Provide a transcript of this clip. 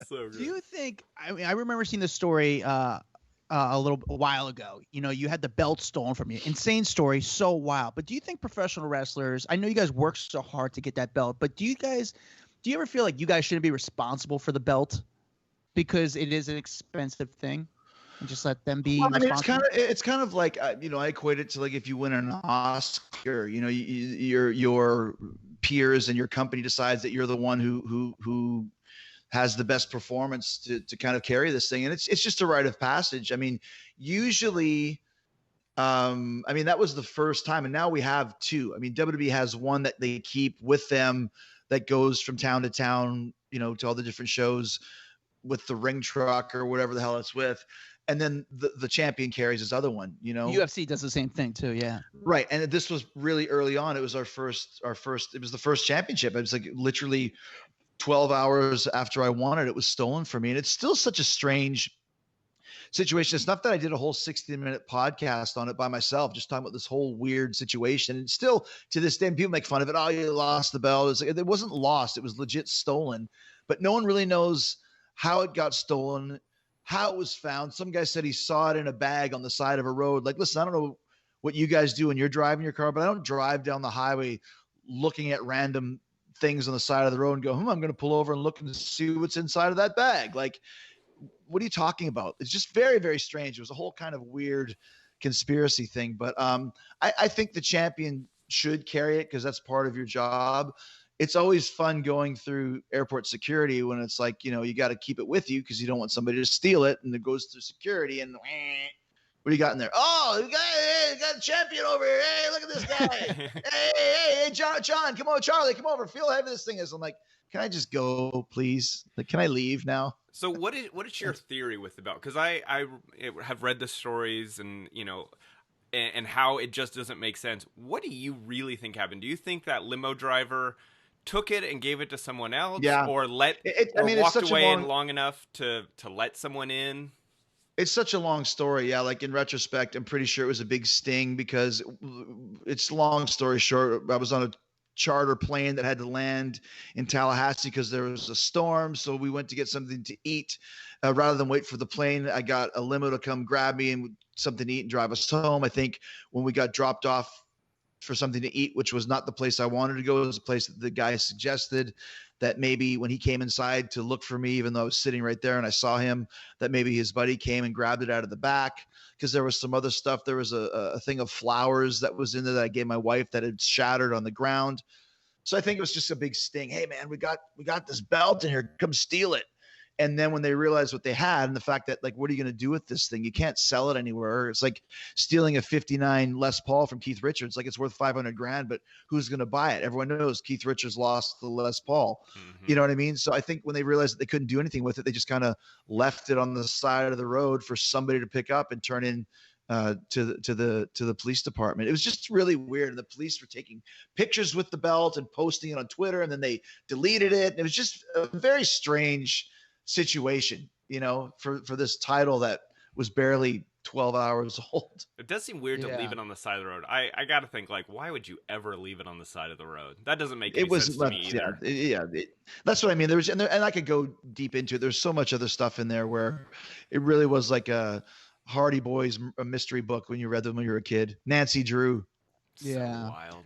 So Do good. you think? I mean, I remember seeing this story a while ago. You know, you had the belt stolen from you. Insane story, so wild. But do you think professional wrestlers? I know you guys work so hard to get that belt, but do you ever feel like you guys shouldn't be responsible for the belt because it is an expensive thing, and just let them be Well, I mean, responsible? it's kind of like I equate it to like if you win an Oscar, your peers and your company decides that you're the one who has the best performance to kind of carry this thing, and it's just a rite of passage. I mean, usually. I mean, that was the first time, and now we have two. I mean, WWE has one that they keep with them that goes from town to town, to all the different shows with the ring truck or whatever the hell it's with. And then the champion carries his other one, UFC does the same thing too. Yeah. Right. And this was really early on. It was it was the first championship. It was like literally 12 hours after I won it, it was stolen from me. And it's still such a strange situation. It's not that I did a whole 60-minute podcast on it by myself, just talking about this whole weird situation. And still to this day, people make fun of it. Oh, you lost the belt. It's like, it wasn't lost. It was legit stolen, but no one really knows how it got stolen, how it was found. Some guy said he saw it in a bag on the side of a road. Like, listen, I don't know what you guys do when you're driving your car, but I don't drive down the highway looking at random things on the side of the road and go, I'm going to pull over and look and see what's inside of that bag. Like, what are you talking about? It's just very, very strange. It was a whole kind of weird conspiracy thing, but I think the champion should carry it because that's part of your job. It's always fun going through airport security when it's like, you got to keep it with you because you don't want somebody to steal it, and it goes through security and what do you got in there? Oh, we got a champion over here. Hey, look at this guy. hey, John, come on, Charlie, come over. Feel how heavy this thing is. I'm like, can I just go, please? Like, can I leave now? So what is your theory with the belt? Because I have read the stories and and how it just doesn't make sense. What do you really think happened? Do you think that limo driver took it and gave it to someone else, or walked away long enough to let someone in? It's such a long story. Yeah, like in retrospect, I'm pretty sure it was a big sting because it's long story short. I was on a charter plane that had to land in Tallahassee because there was a storm. So we went to get something to eat. Rather than wait for the plane, I got a limo to come grab me and something to eat and drive us home. I think when we got dropped off for something to eat, which was not the place I wanted to go, it was a place that the guy suggested, that maybe when he came inside to look for me, even though I was sitting right there and I saw him, that maybe his buddy came and grabbed it out of the back because there was some other stuff. There was a thing of flowers that was in there that I gave my wife that had shattered on the ground. So I think it was just a big sting. Hey man, we got this belt in here. Come steal it. And then when they realized what they had and the fact that, like, what are you going to do with this thing? You can't sell it anywhere. It's like stealing a 59 Les Paul from Keith Richards. Like, it's worth $500,000, but who's going to buy it? Everyone knows Keith Richards lost the Les Paul. Mm-hmm. You know what I mean? So I think when they realized that they couldn't do anything with it, they just kind of left it on the side of the road for somebody to pick up and turn in to the police department. It was just really weird. And the police were taking pictures with the belt and posting it on Twitter, and then they deleted it. And it was just a very strange situation, for this title that was barely 12 hours old. It does seem weird to leave it on the side of the road. I got to think, like, why would you ever leave it on the side of the road? That doesn't make any sense to me either. That's what I mean. And I could go deep into it. There's so much other stuff in there where it really was like a Hardy Boys, a mystery book when you read them when you were a kid. Nancy Drew. So wild.